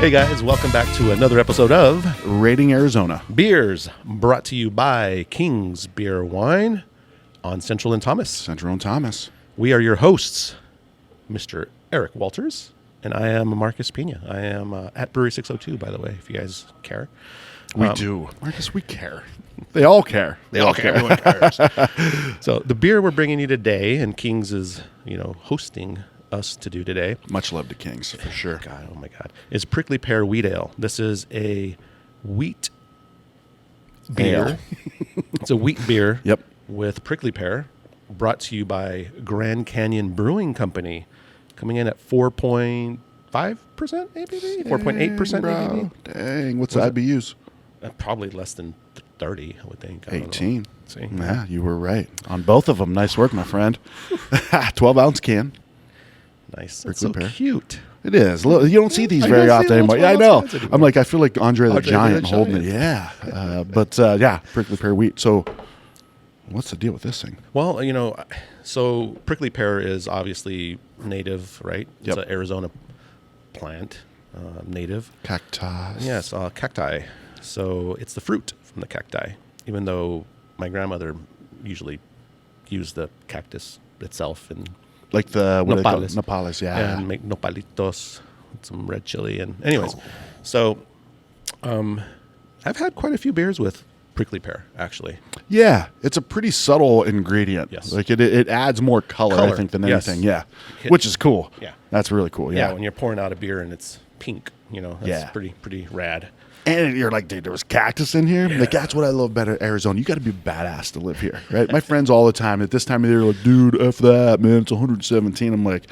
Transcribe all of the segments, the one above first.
Hey guys, welcome back to another episode of Rating Arizona. Beers, brought to you by King's Beer Wine on Central and Thomas. Central and Thomas. We are your hosts, Mr. Eric Walters, and I am Marcus Pena. I am at Brewery 602, by the way, if you guys care. We do. Marcus, we care. They all care. They all care. Everyone cares. So the beer we're bringing you today, and King's is, hosting us to do today. Much love to Kings, for sure. God, oh my God. Is Prickly Pear Wheat Ale. This is a wheat beer. It's a wheat beer Yep. with prickly pear, brought to you by Grand Canyon Brewing Company, coming in at 4.5% ABV? 4.8% ABV? Dang, what's the IBUs? Probably less than 30, I would think. I don't know. 18. See? Yeah, you were right. On both of them. Nice work, my friend. 12-ounce can. Nice. It's Prickly so pear. cute. It is. You don't see these I very don't see often anymore. little Yeah, I know. 12-ounce cans I'm like, I feel like Andre the Andre Giant the holding it. Giant. Yeah. But Prickly Pear Wheat. So what's the deal with this thing? Well, so prickly pear is obviously native, right? Yep. It's an Arizona plant, native. Cacti. Yes, cacti. So it's the fruit from the cacti, even though my grandmother usually used the cactus itself and Like the what Nopales. Nopales, yeah. and make nopalitos with some red chili. And anyways, so I've had quite a few beers with prickly pear, actually. Yeah, it's a pretty subtle ingredient. Yes. Like it adds more color, I think, than Yes. anything. Yeah, which is cool. Yeah. That's really cool. Yeah, Yeah, when you're pouring out a beer and it's pink, that's Yeah. pretty rad. and you're like, dude, there was cactus in here. Like that's what I love about Arizona. You got to be badass to live here, right? My friends all the time at this time of the year, like, dude, f that, man. It's 117. I'm like,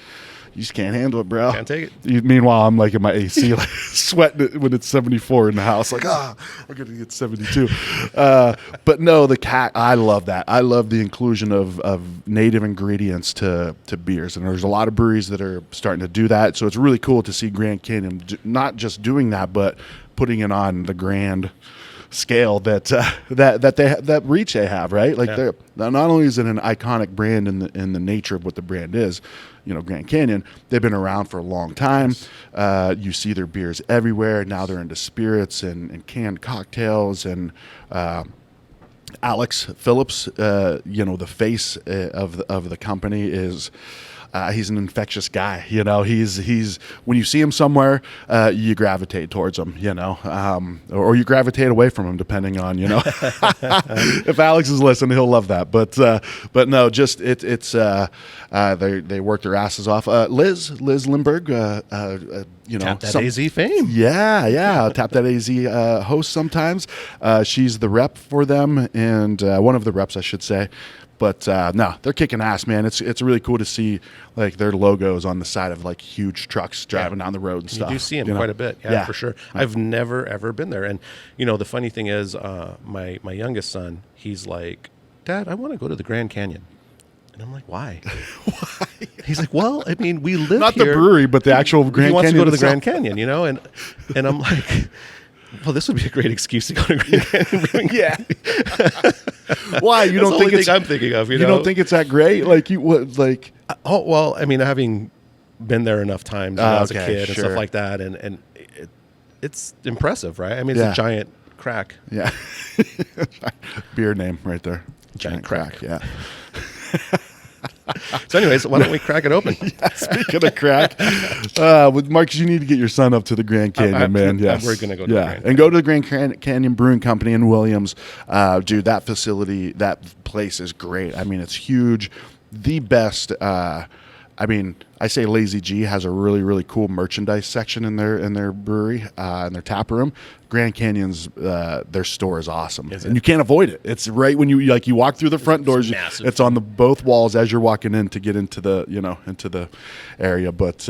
you just can't handle it, bro. Can't take it. Meanwhile, I'm like in my AC, like sweating it when it's 74 in the house. Like, we're gonna get 72. But no, I love that. I love the inclusion of native ingredients to beers, and there's a lot of breweries that are starting to do that. So it's really cool to see Grand Canyon not just doing that, but putting it on the grand scale that reach they have, right? Like they're not only is it an iconic brand in the nature of what the brand is, Grand Canyon, they've been around for a long time. You see their beers everywhere. Now they're into spirits and canned cocktails and Alex Phillips, the face of the company is. He's an infectious guy, he's when you see him somewhere, you gravitate towards him, or you gravitate away from him, depending on, if Alex is listening, he'll love that. But no, just they work their asses off. Liz Lindbergh, Tap that AZ fame. Yeah. Tap that AZ host sometimes. She's the rep for them, and one of the reps, I should say. But no, they're kicking ass, man. It's really cool to see like their logos on the side of like huge trucks driving down the road and stuff. You do see them quite a bit, yeah, for sure. I've never ever been there, and the funny thing is, my youngest son, he's like, Dad, I want to go to the Grand Canyon, and I'm like, why? Why? He's like, well, I mean, we live not here. the brewery, but the actual Grand Canyon. He wants to go to the itself. Grand Canyon, and I'm like. Well, this would be a great excuse to go to Grand Canyon Brewing. Yeah. Why you don't think it's? I'm thinking of. You don't think it's that great? Like you would like? Oh well, I mean, having been there enough times as a kid and sure. stuff like that, and it's impressive, right? I mean, it's a giant crack. Yeah. Beer name right there. Giant crack. Yeah. So anyways, why don't we crack it open? Speaking of crack, with Marcus, you need to get your son up to the Grand Canyon, man. Yes, we're gonna go to the Grand and go to the Grand Canyon Brewing Company in Williams. Dude, that facility, that place is great. I mean, it's huge. The best. I say Lazy G has a really, really cool merchandise section in their brewery, in their tap room. Grand Canyon's their store is awesome, and you can't avoid it. It's right when you walk through the front doors. It's on both walls as you're walking in to get into the into the area. But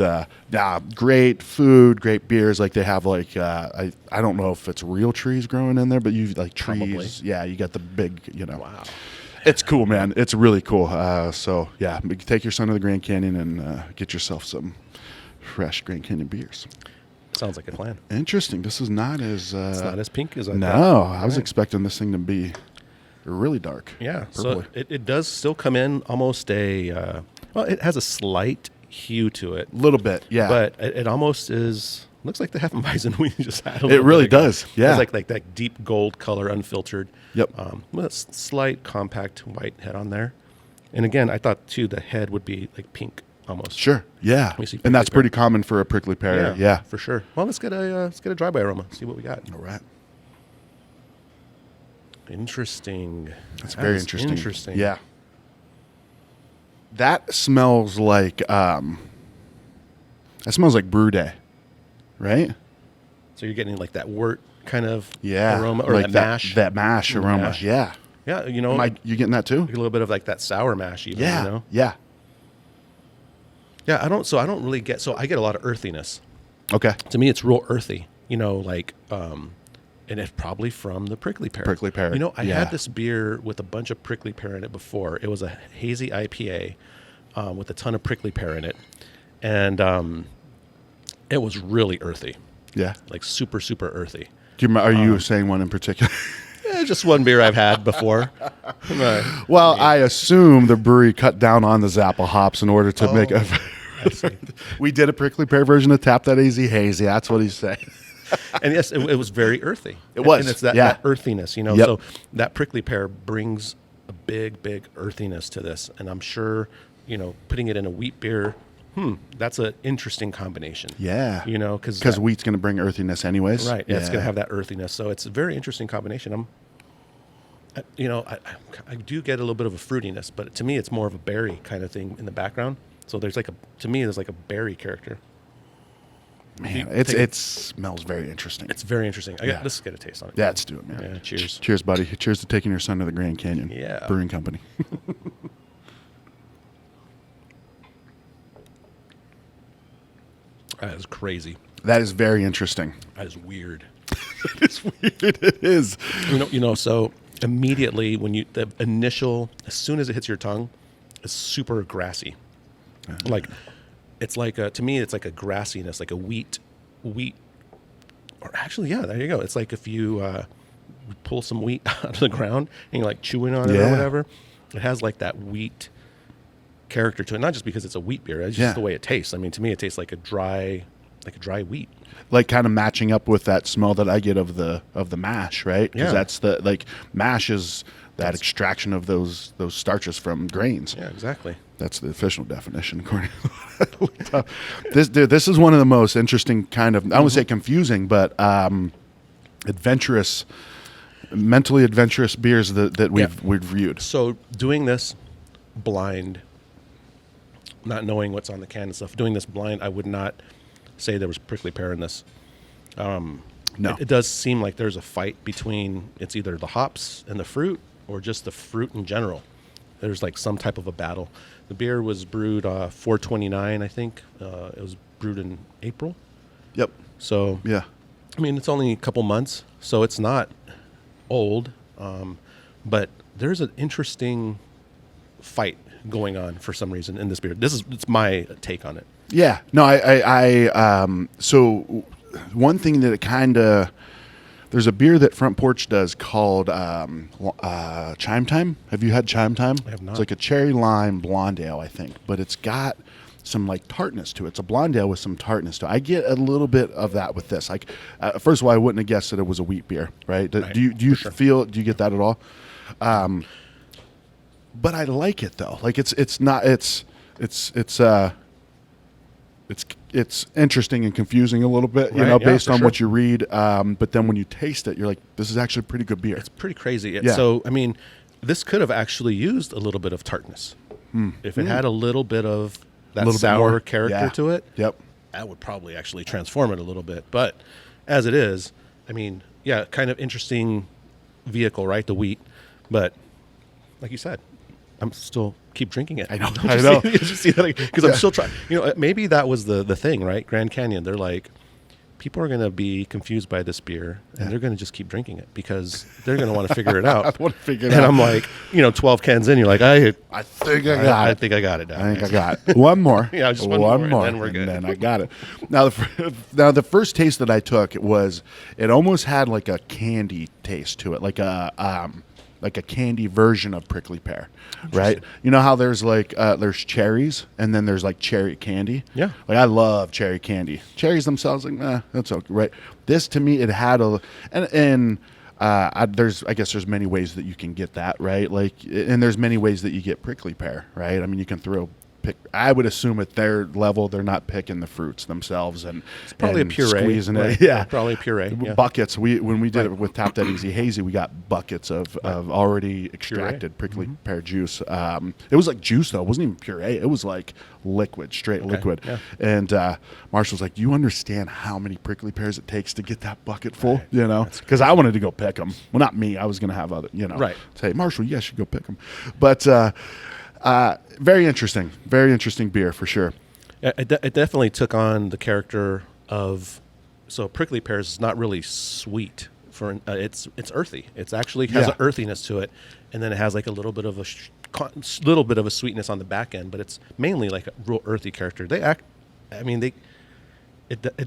great food, great beers. Like they have I don't know if it's real trees growing in there, but you like trees. Probably. Yeah, you got the big Wow. It's cool, man. It's really cool. So, yeah, take your son to the Grand Canyon and get yourself some fresh Grand Canyon beers. Sounds like a plan. Interesting. This is not as... it's not as pink as I thought. No, I was expecting this thing to be really dark. Yeah, purpley. so it does still come in almost it has a slight hue to it. A little bit, yeah. But it almost is looks like the Hefeweizen we just had. It really does. Yeah. It's like that deep gold color, unfiltered. Yep. With a slight compact white head on there. And again, I thought too the head would be like pink almost. Sure. Yeah. We see And that's prickly pretty common for a prickly pear. Yeah. for sure. Well, let's get a dry by aroma. See what we got. All right. Interesting. That's That very is interesting. Interesting. Yeah. That smells like brew day, right? So you're getting like that wort kind of Yeah. aroma or like that mash. That mash aroma. Mash. Yeah. Yeah, you know, You getting that too? a little bit of like that sour mash even, Yeah. you know? Yeah. Yeah, I don't really get, so I get a lot of earthiness. Okay. To me, it's real earthy, you know, like, and it's probably from the prickly pear. Prickly pear, You know, I yeah. had this beer with a bunch of prickly pear in it before. It was a hazy IPA with a ton of prickly pear in it. And it was really earthy, Yeah. like super, super earthy. Are you saying one in particular? Yeah, just one beer I've had before. Well, I assume the brewery cut down on the Zappa hops in order to make a. We did a prickly pear version of Tap That Easy Hazy. That's what he's saying. And yes, it was very earthy. It was, And it's that, yeah. that earthiness, you know. Yep. So that prickly pear brings a big, big earthiness to this. And I'm sure, you know, putting it in a wheat beer, that's an interesting combination. Yeah. You know, because wheat's going to bring earthiness anyways. right, yeah, it's going to have that earthiness. So it's a very interesting combination. I do get a little bit of a fruitiness, but to me, it's more of a berry kind of thing in the background. So there's there's like a berry character. Man, it smells very interesting. It's very interesting. Let's get a taste on it. Yeah, let's do it, man. Yeah, cheers. Cheers, buddy. Cheers to taking your son to the Grand Canyon Yeah. Brewing Company. That is crazy. That is very interesting. That is weird. It's weird. It is. You know. So immediately the initial, as soon as it hits your tongue, it's super grassy. Like it's like to me, it's like a grassiness, like a wheat. Or actually, yeah, there you go. It's like if you pull some wheat out of the ground and you're like chewing on it or whatever. It has like that wheat character to it, not just because it's a wheat beer. It's just the way it tastes. I mean, to me, it tastes like a dry wheat. Like kind of matching up with that smell that I get of the mash, right? Because that's mash is that extraction of those starches from grains. Yeah, exactly. That's the official definition, according to this is one of the most interesting kind of, I wouldn't say confusing, but mentally adventurous beers that we've reviewed. So doing this blind, not knowing what's on the can and stuff, doing this blind, I would not say there was prickly pear in this. No. It does seem like there's a fight between, it's either the hops and the fruit or just the fruit in general. There's like some type of a battle. The beer was brewed 4/29, I think. It was brewed in April. Yep. So, Yeah. I mean, it's only a couple months, so it's not old. But there's an interesting fight going on for some reason in this beer. It's my take on it. Yeah. No, so one thing that it kind of, there's a beer that Front Porch does called Chime Time. Have you had Chime Time? I have not. It's like a cherry lime blonde ale, I think, but it's got some like tartness to it. It's a blonde ale with some tartness to it. I get a little bit of that with this. Like, first of all, I wouldn't have guessed that it was a wheat beer, right? Do you do you get that at all? But I like it though. Like it's interesting and confusing a little bit, you know, based on what you read. But then when you taste it, you're like, this is actually a pretty good beer. It's pretty crazy. Yeah. So, I mean, this could have actually used a little bit of tartness. If it had a little bit of that sour character to it, that would probably actually transform it a little bit. But as it is, I mean, yeah, kind of interesting vehicle, right? The wheat. But like you said, I'm still keep drinking it. I know. I know. Because I'm still trying. You know, maybe that was the thing, right? Grand Canyon. They're like, people are going to be confused by this beer, and they're going to just keep drinking it because they're going to want to figure it out. And I'm like, 12 cans in, you're like, I think I got it. I think I got it. I think I got it. One more. Yeah, just one more, and then we're good. And then I got it. Now the first taste that I took it almost had like a candy taste to it, like a like a candy version of prickly pear, right? You know how there's like there's cherries and then there's like cherry candy. Yeah. Like I love cherry candy. Cherries themselves, like that's okay, right? This to me, it had a I guess there's many ways that you can get that, right? Like, and there's many ways that you get prickly pear, right? I mean, you can I would assume at their level they're not picking the fruits themselves and It's probably and a puree. squeezing right? it. Yeah, Probably a puree. Yeah. buckets. When we did it with Tap That Easy Hazy, we got buckets of already extracted prickly pear juice. It was like juice though. It wasn't even puree. It was like liquid, straight liquid. Yeah. And Marshall's like, "Do you understand how many prickly pears it takes to get that bucket full?" You know, because I wanted to go pick them. Well, not me. I was going to have other. You know, Right. Say, Marshall, you guys should go pick them. But very interesting beer for sure. Yeah, it definitely took on the character of. So prickly pears is not really sweet. It's earthy. It's actually has an earthiness to it, and then it has like a little bit of a sweetness on the back end. But it's mainly like a real earthy character. It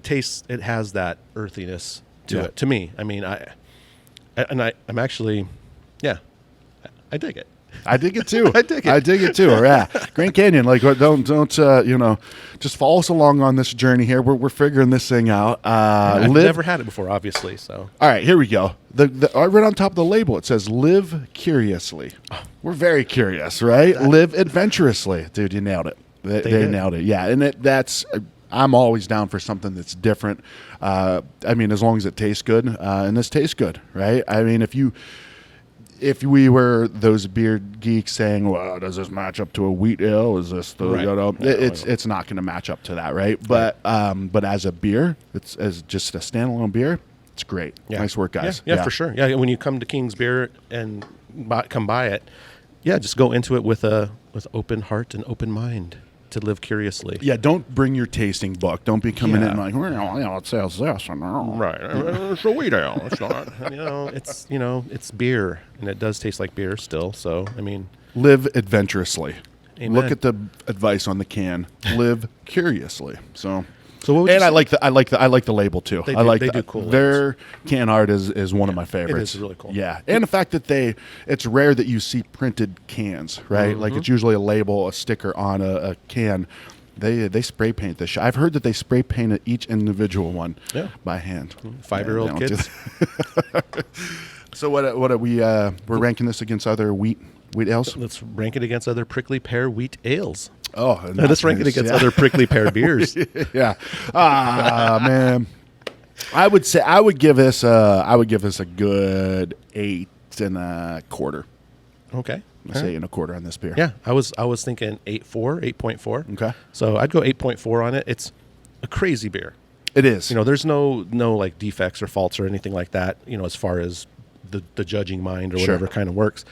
tastes. It has that earthiness to it. To me, I mean, I'm actually, I dig it. I dig it too. I dig it. too. Yeah, Grand Canyon. Like, don't just follow us along on this journey here. We're figuring this thing out. I've never had it before, obviously. So, all right, here we go. Right on top of the label, it says "Live curiously." We're very curious, right? Live adventurously, dude. You nailed it. They nailed it. Yeah, and that's. I'm always down for something that's different. I mean, as long as it tastes good, and this tastes good, right? I mean, if we were those beer geeks saying, "Well, does this match up to a wheat ale? Is this the right. It's not going to match up to that, right? But as a beer, it's as just a standalone beer, it's great. Yeah. Nice work, guys. Yeah, for sure. Yeah, when you come to King's Beer and come by it, just go into it with open heart and open mind to live curiously. Yeah, don't bring your tasting book. Don't be coming in like, well, it says this. Right. It's a wheat ale. It's not. It's beer, and it does taste like beer still. So, I mean, live adventurously. Amen. Look at the advice on the can. Live curiously. So what would you say? I like the label too. They do cool their labels. Can art is one of my favorites. It is really cool. Yeah, and the fact that it's rare that you see printed cans, right? Mm-hmm. Like it's usually a label, a sticker on a can. They spray paint this. I've heard that they spray painted each individual one by hand. 5-year-old kids. So what are we're ranking this against other wheat ales? Let's rank it against other prickly pear wheat ales. Oh, let's rank it against other prickly pear beers. Yeah. Man. I would give this a good 8 1/4. Okay. Let's say 8 1/4 on this beer. Yeah, I was thinking 8.4. Okay. So I'd go 8.4 on it. It's a crazy beer. It is. There's no like defects or faults or anything like that, as far as the judging mind or whatever kind of works.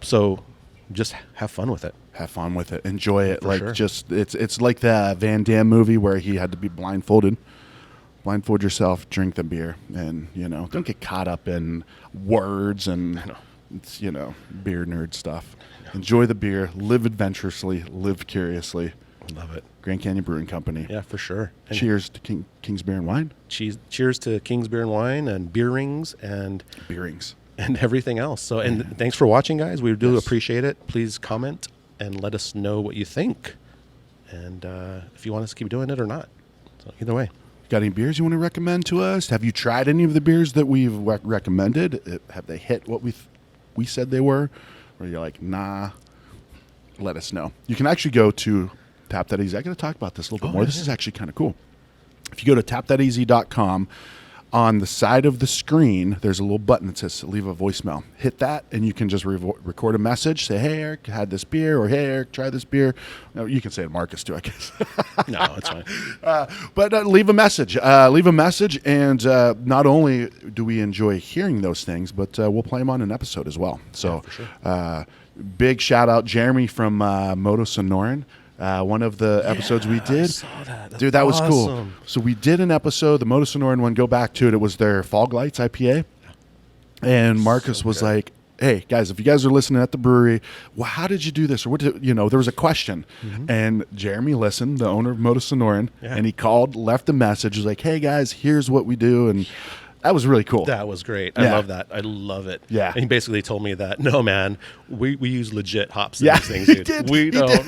So just have fun with it. Have fun with it. Enjoy it. For sure. It's like the Van Damme movie where he had to be blindfolded. Blindfold yourself, drink the beer, and don't get caught up in words and it's beer nerd stuff. Enjoy the beer, live adventurously, live curiously. Love it. Grand Canyon Brewing Company. Yeah, for sure. And cheers to King's Beer and Wine. Cheers to King's Beer and Wine and beer rings and everything else. So, and thanks for watching, guys. We do appreciate it. Please comment and let us know what you think, and if you want us to keep doing it or not. So either way. Got any beers you want to recommend to us? Have you tried any of the beers that we've recommended? Have they hit what we said they were? Or you're like, nah, let us know. You can actually go to Tap That Easy. I got to talk about this a little bit more. This is actually kind of cool. If you go to tapthateasy.com, on the side of the screen, there's a little button that says leave a voicemail. Hit that, and you can just record a message. Say, hey, Eric, I had this beer, or hey, Eric, try this beer. No, you can say it Marcus, too, I guess. No, it's fine. But leave a message. Leave a message, and not only do we enjoy hearing those things, but we'll play them on an episode as well. So for sure. Big shout-out, Jeremy from Moto Sonoran. One of the episodes we did. I saw that. Dude, that was cool. So we did an episode, the Moto Sonoran one, go back to it. It was their Fog Lights IPA. And Marcus was like, hey, guys, if you guys are listening at the brewery, well, how did you do this? Or what there was a question. Mm-hmm. And Jeremy listened, the owner of Moto Sonoran, and he called, left a message, was like, hey, guys, here's what we do. And That was really cool. That was great. I love that. I love it. Yeah. And he basically told me that, no, man, we use legit hops in Yeah, these things, he dude. did.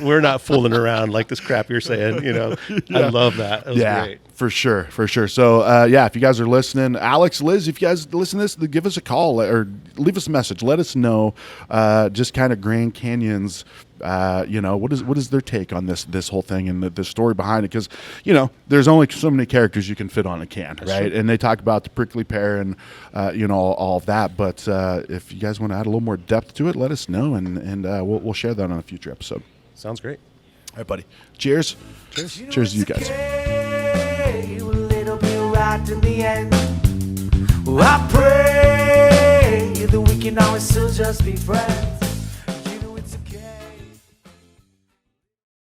We're not fooling around like this crap you're saying, I love that. It was great. For sure. So, if you guys are listening, Alex, Liz, if you guys listen to this, give us a call or leave us a message. Let us know just kind of Grand Canyon's, what is their take on this whole thing and the story behind it? Because, there's only so many characters you can fit on a can, right? True. And they talk about the prickly pear and, all of that. But if you guys want to add a little more depth to it, let us know, and we'll share that on a future episode. Sounds great. All right, buddy. Cheers. Cheers to you guys. Right in the end, I pray that we can always still just be friends.